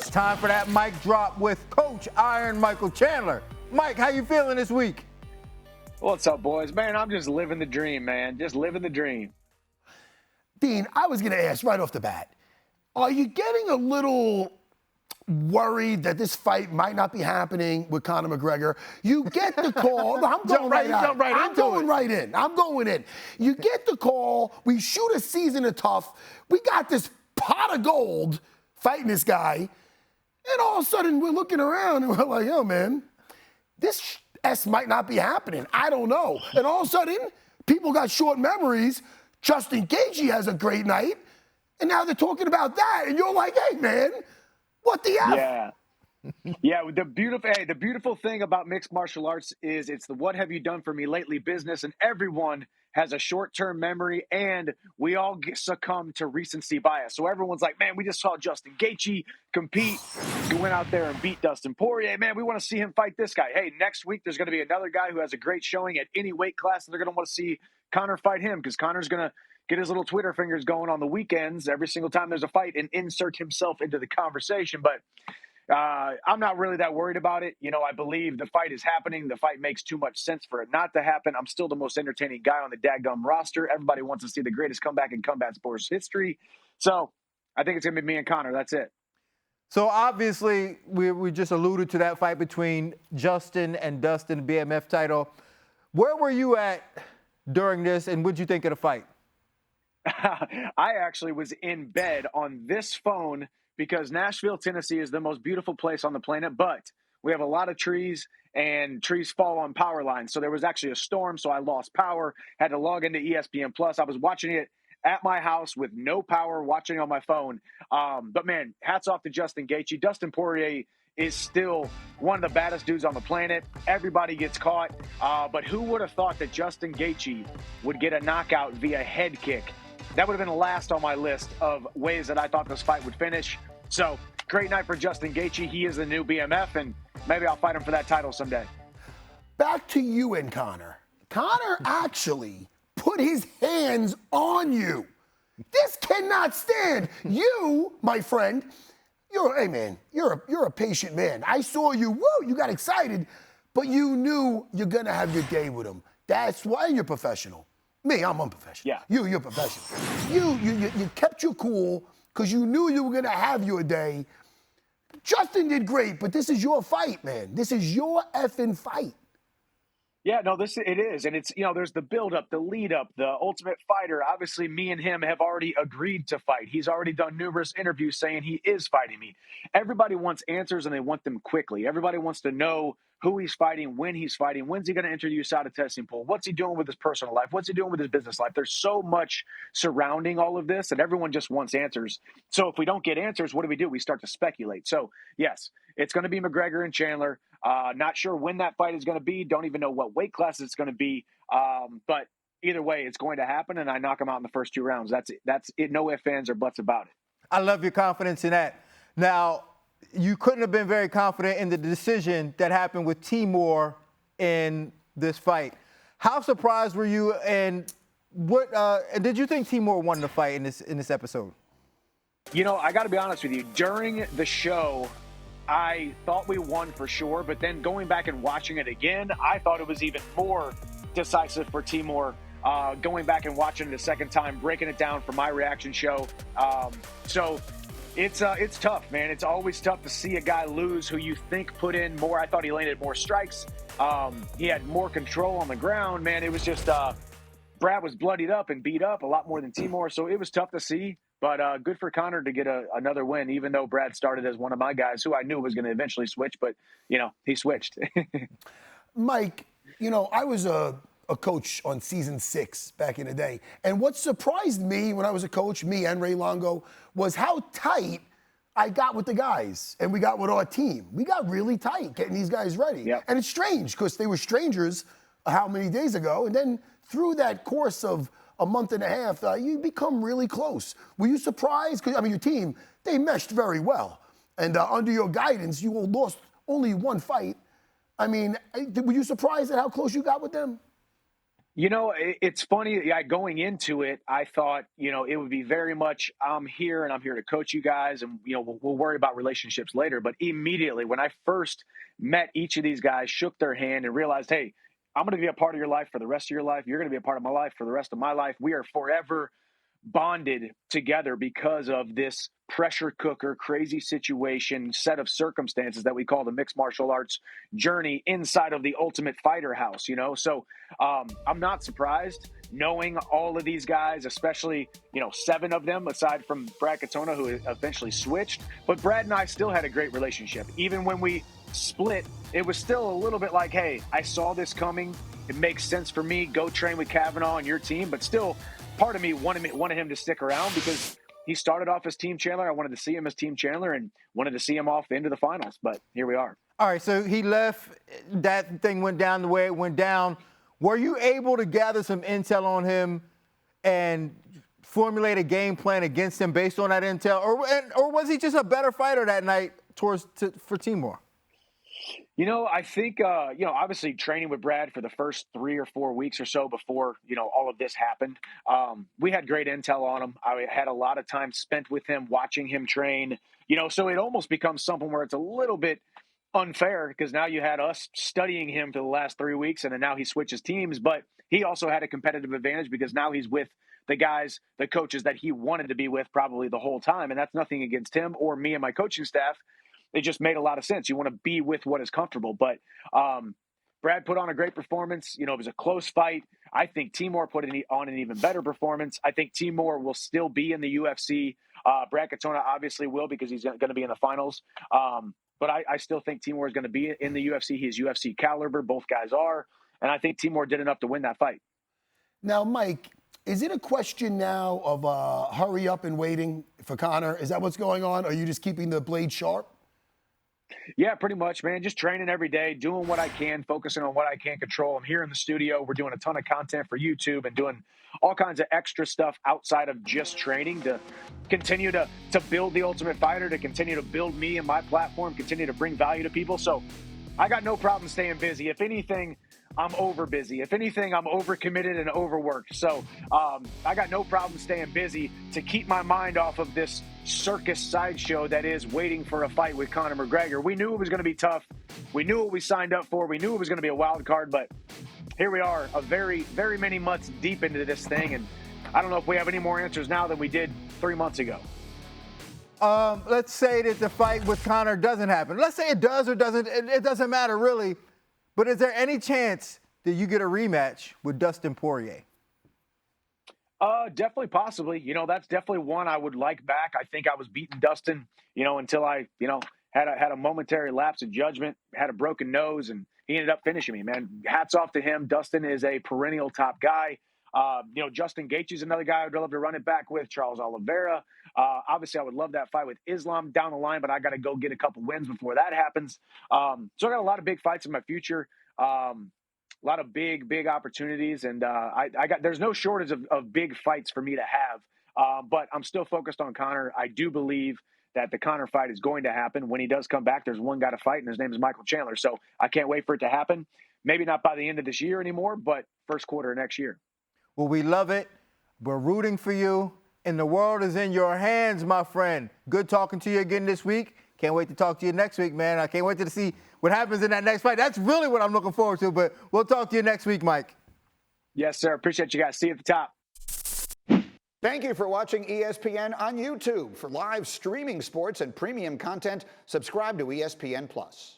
It's time for that mic drop with Coach Iron Michael Chandler. Mike, how you feeling this week? What's up, boys? Man, I'm just living the dream, man. Just living the dream. Dean, I was going to ask right off the bat, are you getting a little worried that this fight might not be happening with Conor McGregor? You get the call. No, I'm going I'm going in. You get the call. We shoot a season of TUF. We got this pot of gold fighting this guy. And all of a sudden, we're looking around and we're like, yo, man, this S might not be happening. I don't know. And all of a sudden, people got short memories. Justin Gaethje has a great night. And now they're talking about that. And you're like, hey, man, what the F? Yeah. Yeah, the beautiful thing about mixed martial arts is it's the what have you done for me lately business, and everyone has a short-term memory, and we all succumb to recency bias. So everyone's like, man, we just saw Justin Gaethje compete. He went out there and beat Dustin Poirier. Man, we want to see him fight this guy. Hey, next week there's going to be another guy who has a great showing at any weight class, and they're going to want to see Conor fight him because Conor's going to get his little Twitter fingers going on the weekends every single time there's a fight and insert himself into the conversation. But I'm not really that worried about it. You know, I believe the fight is happening. The fight makes too much sense for it not to happen. I'm still the most entertaining guy on the daggum roster. Everybody wants to see the greatest comeback in combat sports history. So I think it's going to be me and Conor. That's it. So obviously, we just alluded to that fight between Justin and Dustin, BMF title. Where were you at during this, and what did you think of the fight? I actually was in bed on this phone because Nashville, Tennessee is the most beautiful place on the planet, but we have a lot of trees and trees fall on power lines. So there was actually a storm, so I lost power, had to log into ESPN Plus. I was watching it at my house with no power, watching on my phone. But man, hats off to Justin Gaethje. Dustin Poirier is still one of the baddest dudes on the planet. Everybody gets caught. But who would have thought that Justin Gaethje would get a knockout via head kick? That would have been the last on my list of ways that I thought this fight would finish. So, great night for Justin Gaethje. He is the new BMF, and maybe I'll fight him for that title someday. Back to you and Conor. Conor actually put his hands on you. This cannot stand. You, my friend, hey man, you're a patient man. I saw you, woo, you got excited, but you knew you're gonna have your day with him. That's why you're professional. Me, I'm unprofessional. Yeah. You're professional. You kept your cool because you knew you were going to have your day. Justin did great, but this is your fight, man. This is your effing fight. Yeah, no, it is. And it's, there's the buildup, the lead up, the Ultimate Fighter. Obviously, me and him have already agreed to fight. He's already done numerous interviews saying he is fighting me. Everybody wants answers and they want them quickly. Everybody wants to know who he's fighting, when's he going to introduce out of testing pool? What's he doing with his personal life? What's he doing with his business life? There's so much surrounding all of this and everyone just wants answers. So if we don't get answers, what do? We start to speculate. So yes, it's going to be McGregor and Chandler. Not sure when that fight is going to be. Don't even know what weight class it's going to be. But either way, it's going to happen, and I knock him out in the first 2 rounds. That's it. That's it. No ifs, ands, or buts about it. I love your confidence in that. Now, you couldn't have been very confident in the decision that happened with Timur in this fight. How surprised were you, and what? And did you think Timur won the fight in this episode? I got to be honest with you. During the show, I thought we won for sure, but then going back and watching it again, I thought it was even more decisive for Timur. Going back and watching it a second time, breaking it down for my reaction show. So it's tough, man. It's always tough to see a guy lose who you think put in more. I thought he landed more strikes. He had more control on the ground, man. It was just Brad was bloodied up and beat up a lot more than Timur, so it was tough to see. But good for Conor to get another win, even though Brad started as one of my guys who I knew was going to eventually switch. But, he switched. Mike, I was a coach on season 6 back in the day. And what surprised me when I was a coach, me and Ray Longo, was how tight I got with the guys. And we got with our team. We got really tight getting these guys ready. Yep. And it's strange because they were strangers how many days ago. And then through that course of a month and a half, you become really close. Were you surprised? Because, your team, they meshed very well. And under your guidance, you lost only one fight. Were you surprised at how close you got with them? It's funny. Yeah, going into it, I thought, it would be very much, I'm here and I'm here to coach you guys, and we'll worry about relationships later. But immediately, when I first met each of these guys, shook their hand, and realized, hey, I'm going to be a part of your life for the rest of your life. You're going to be a part of my life for the rest of my life. We are forever bonded together because of this pressure cooker, crazy situation, set of circumstances that we call the mixed martial arts journey inside of the Ultimate Fighter house. So I'm not surprised knowing all of these guys, especially, 7 of them aside from Brad Katona, who eventually switched. But Brad and I still had a great relationship. Even when we split, it was still a little bit like, hey, I saw this coming. It makes sense for me. Go train with Kavanaugh and your team. But still, part of me wanted him to stick around because he started off as Team Chandler. I wanted to see him as Team Chandler and wanted to see him off into the finals. But here we are. All right, so he left. That thing went down the way it went down. Were you able to gather some intel on him and formulate a game plan against him based on that intel? Or was he just a better fighter that night for Timur? I think, obviously training with Brad for the first 3 or 4 weeks or so before, all of this happened, we had great intel on him. I had a lot of time spent with him, watching him train, so it almost becomes something where it's a little bit unfair because now you had us studying him for the last 3 weeks and then now he switches teams. But he also had a competitive advantage because now he's with the guys, the coaches that he wanted to be with probably the whole time. And that's nothing against him or me and my coaching staff. It just made a lot of sense. You want to be with what is comfortable. But Brad put on a great performance. It was a close fight. I think Timur put on an even better performance. I think Timur will still be in the UFC. Brad Katona obviously will because he's going to be in the finals. But I still think Timur is going to be in the UFC. He's UFC caliber. Both guys are. And I think Timur did enough to win that fight. Now, Mike, is it a question now of hurry up and waiting for Conor? Is that what's going on? Or are you just keeping the blade sharp? Yeah, pretty much, man. Just training every day, doing what I can, focusing on what I can control. I'm here in the studio. We're doing a ton of content for YouTube and doing all kinds of extra stuff outside of just training to continue to build the Ultimate Fighter, to continue to build me and my platform, continue to bring value to people. So I got no problem staying busy. If anything, I'm over busy. If anything, I'm overcommitted and overworked. So I got no problem staying busy to keep my mind off of this circus sideshow that is waiting for a fight with Conor McGregor. We knew it was going to be tough. We knew what we signed up for. We knew it was going to be a wild card, but here we are, a very, very many months deep into this thing, and I don't know if we have any more answers now than we did 3 months ago. Let's say that the fight with Conor doesn't happen. Let's say it does or doesn't. It doesn't matter really. But is there any chance that you get a rematch with Dustin Poirier? Definitely, possibly. That's definitely one I would like back. I think I was beating Dustin, until I, had a momentary lapse of judgment, had a broken nose, and he ended up finishing me, man. Hats off to him. Dustin is a perennial top guy. Justin Gaethje is another guy I'd love to run it back with. Charles Oliveira. Obviously, I would love that fight with Islam down the line, but I got to go get a couple wins before that happens. So I got a lot of big fights in my future. A lot of big opportunities, and there's no shortage of big fights for me to have. But I'm still focused on Conor. I do believe that the Conor fight is going to happen. When he does come back, there's one guy to fight, and his name is Michael Chandler. So I can't wait for it to happen. Maybe not by the end of this year anymore, but first quarter of next year. Well, we love it. We're rooting for you, and the world is in your hands, my friend. Good talking to you again this week. Can't wait to talk to you next week, man. I can't wait to see what happens in that next fight. That's really what I'm looking forward to, but we'll talk to you next week, Mike. Yes, sir. Appreciate you guys. See you at the top. Thank you for watching ESPN on YouTube. For live streaming sports and premium content, subscribe to ESPN+.